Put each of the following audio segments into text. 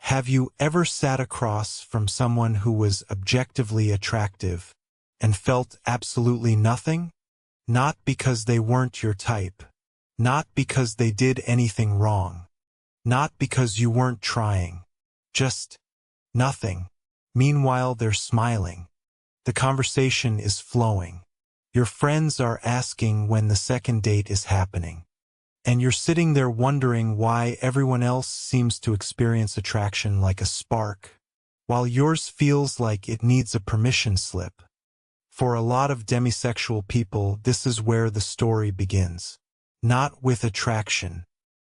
Have you ever sat across from someone who was objectively attractive and felt absolutely nothing? Not because they weren't your type. Not because they did anything wrong. Not because you weren't trying. Just nothing. Meanwhile, they're smiling. The conversation is flowing. Your friends are asking when the second date is happening. And you're sitting there wondering why everyone else seems to experience attraction like a spark, while yours feels like it needs a permission slip. For a lot of demisexual people, this is where the story begins. Not with attraction,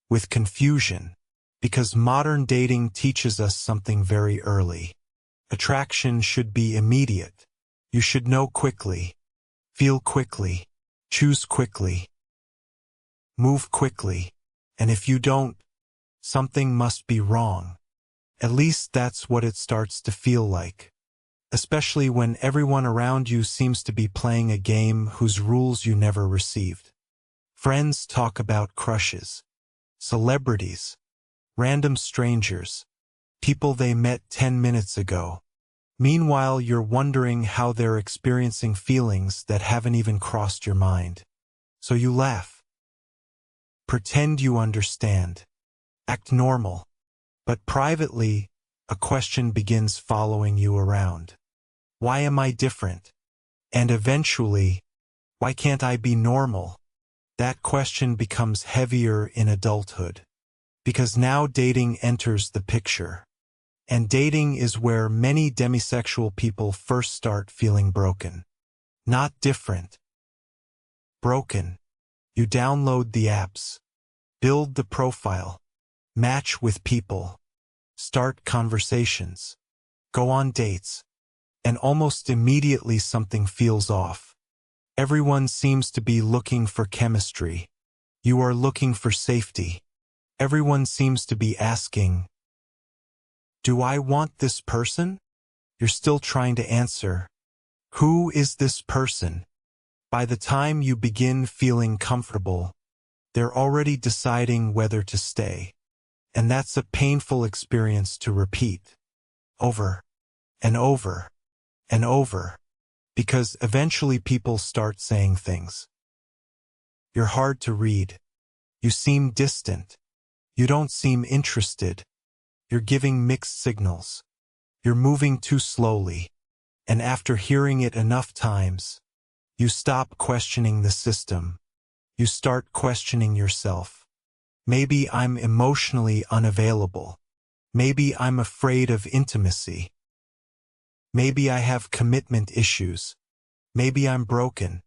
with confusion, because modern dating teaches us something very early. Attraction should be immediate. You should know quickly, feel quickly, choose quickly, move quickly, and if you don't, something must be wrong. At least that's what it starts to feel like. Especially when everyone around you seems to be playing a game whose rules you never received. Friends talk about crushes, celebrities, random strangers, people they met 10 minutes ago. Meanwhile, you're wondering how they're experiencing feelings that haven't even crossed your mind. So you laugh. Pretend you understand. Act normal. But privately, a question begins following you around. Why am I different? And eventually, why can't I be normal? That question becomes heavier in adulthood. Because now dating enters the picture. And dating is where many demisexual people first start feeling broken. Not different. Broken. You download the apps, build the profile, match with people, start conversations, go on dates, and almost immediately something feels off. Everyone seems to be looking for chemistry. You are looking for safety. Everyone seems to be asking, "Do I want this person?" You're still trying to answer, "Who is this person?" By the time you begin feeling comfortable, they're already deciding whether to stay. And that's a painful experience to repeat. Over and over and over. Because eventually people start saying things. You're hard to read. You seem distant. You don't seem interested. You're giving mixed signals. You're moving too slowly. And after hearing it enough times, you stop questioning the system. You start questioning yourself. Maybe I'm emotionally unavailable. Maybe I'm afraid of intimacy. Maybe I have commitment issues. Maybe I'm broken.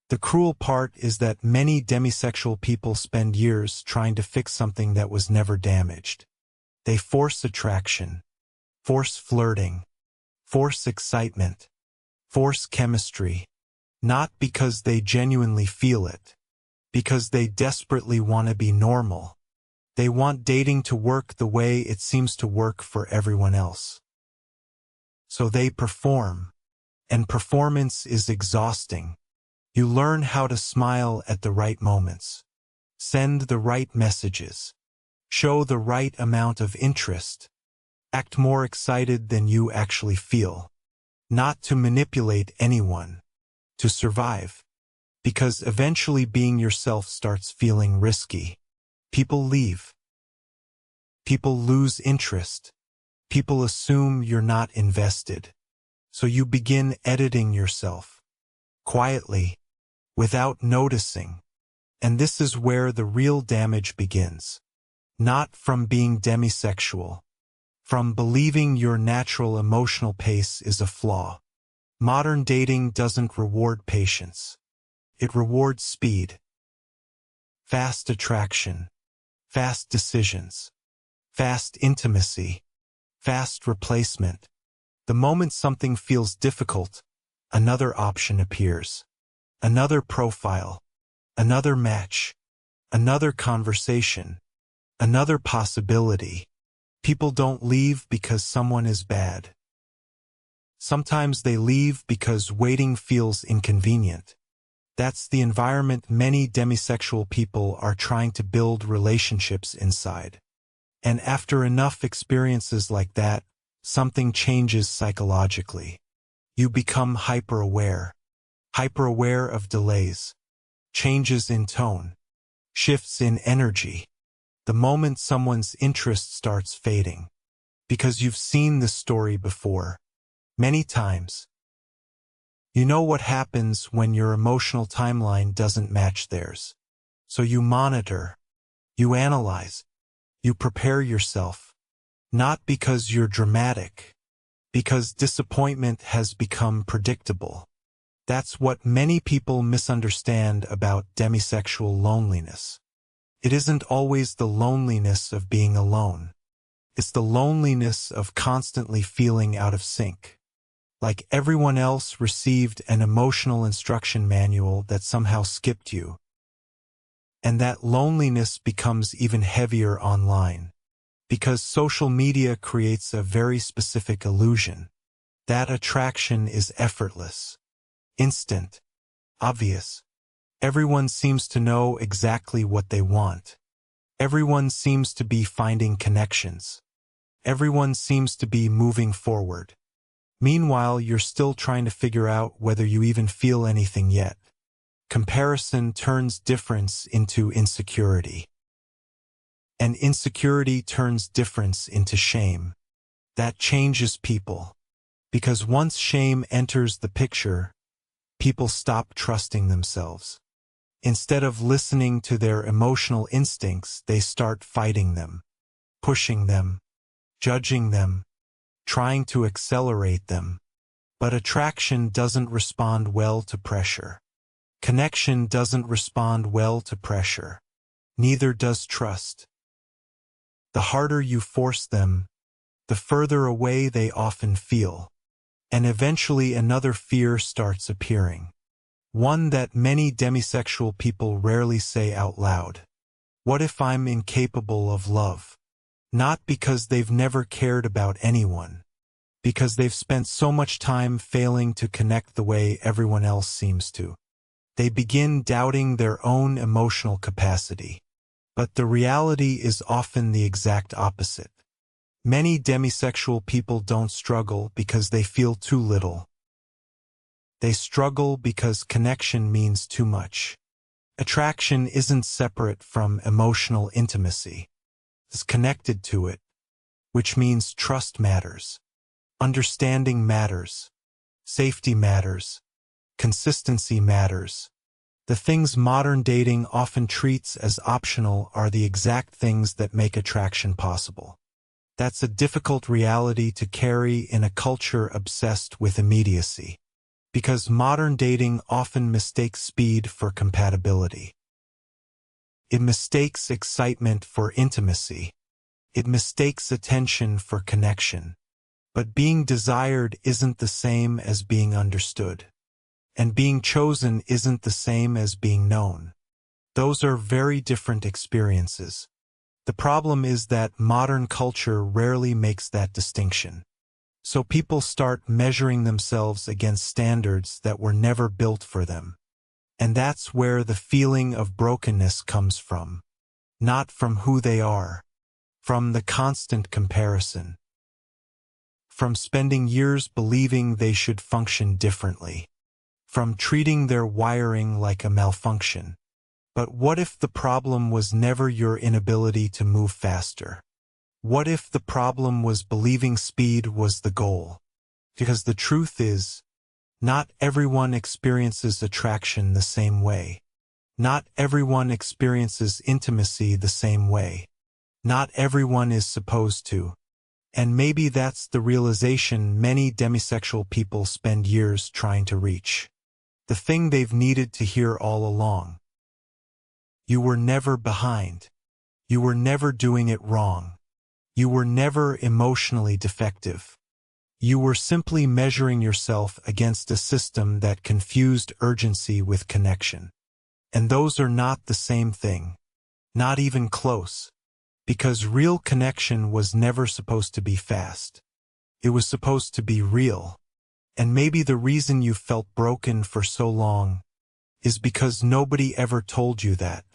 The cruel part is that many demisexual people spend years trying to fix something that was never damaged. They force attraction, force flirting, force excitement, force chemistry. Not because they genuinely feel it, because they desperately want to be normal. They want dating to work the way it seems to work for everyone else. So they perform, and performance is exhausting. You learn how to smile at the right moments, send the right messages, show the right amount of interest, act more excited than you actually feel, not to manipulate anyone. To survive. Because eventually being yourself starts feeling risky. People leave. People lose interest. People assume you're not invested. So you begin editing yourself. Quietly. Without noticing. And this is where the real damage begins. Not from being demisexual. From believing your natural emotional pace is a flaw. Modern dating doesn't reward patience. It rewards speed. Fast attraction. Fast decisions. Fast intimacy. Fast replacement. The moment something feels difficult, another option appears. Another profile. Another match. Another conversation. Another possibility. People don't leave because someone is bad. Sometimes they leave because waiting feels inconvenient. That's the environment many demisexual people are trying to build relationships inside. And after enough experiences like that, something changes psychologically. You become hyper-aware of delays, changes in tone, shifts in energy, the moment someone's interest starts fading. Because you've seen this story before, many times. You know what happens when your emotional timeline doesn't match theirs. So you monitor, you analyze, you prepare yourself. Not because you're dramatic, because disappointment has become predictable. That's what many people misunderstand about demisexual loneliness. It isn't always the loneliness of being alone. It's the loneliness of constantly feeling out of sync. Like everyone else received an emotional instruction manual that somehow skipped you. And that loneliness becomes even heavier online. Because social media creates a very specific illusion. That attraction is effortless, instant, obvious. Everyone seems to know exactly what they want. Everyone seems to be finding connections. Everyone seems to be moving forward. Meanwhile, you're still trying to figure out whether you even feel anything yet. Comparison turns difference into insecurity. And insecurity turns difference into shame. That changes people. Because once shame enters the picture, people stop trusting themselves. Instead of listening to their emotional instincts, they start fighting them, pushing them, judging them, trying to accelerate them. But attraction doesn't respond well to pressure. Connection doesn't respond well to pressure. Neither does trust. The harder you force them, the further away they often feel. And eventually another fear starts appearing. One that many demisexual people rarely say out loud. What if I'm incapable of love? Not because they've never cared about anyone. Because they've spent so much time failing to connect the way everyone else seems to. They begin doubting their own emotional capacity. But the reality is often the exact opposite. Many demisexual people don't struggle because they feel too little. They struggle because connection means too much. Attraction isn't separate from emotional intimacy. It's connected to it, which means trust matters. Understanding matters. Safety matters. Consistency matters. The things modern dating often treats as optional are the exact things that make attraction possible. That's a difficult reality to carry in a culture obsessed with immediacy. Because modern dating often mistakes speed for compatibility. It mistakes excitement for intimacy. It mistakes attention for connection. But being desired isn't the same as being understood. And being chosen isn't the same as being known. Those are very different experiences. The problem is that modern culture rarely makes that distinction. So people start measuring themselves against standards that were never built for them. And that's where the feeling of brokenness comes from. Not from who they are. From the constant comparison. From spending years believing they should function differently. From treating their wiring like a malfunction. But what if the problem was never your inability to move faster? What if the problem was believing speed was the goal? Because the truth is, not everyone experiences attraction the same way. Not everyone experiences intimacy the same way. Not everyone is supposed to. And maybe that's the realization many demisexual people spend years trying to reach. The thing they've needed to hear all along. You were never behind. You were never doing it wrong. You were never emotionally defective. You were simply measuring yourself against a system that confused urgency with connection. And those are not the same thing. Not even close. Because real connection was never supposed to be fast. It was supposed to be real. And maybe the reason you felt broken for so long is because nobody ever told you that.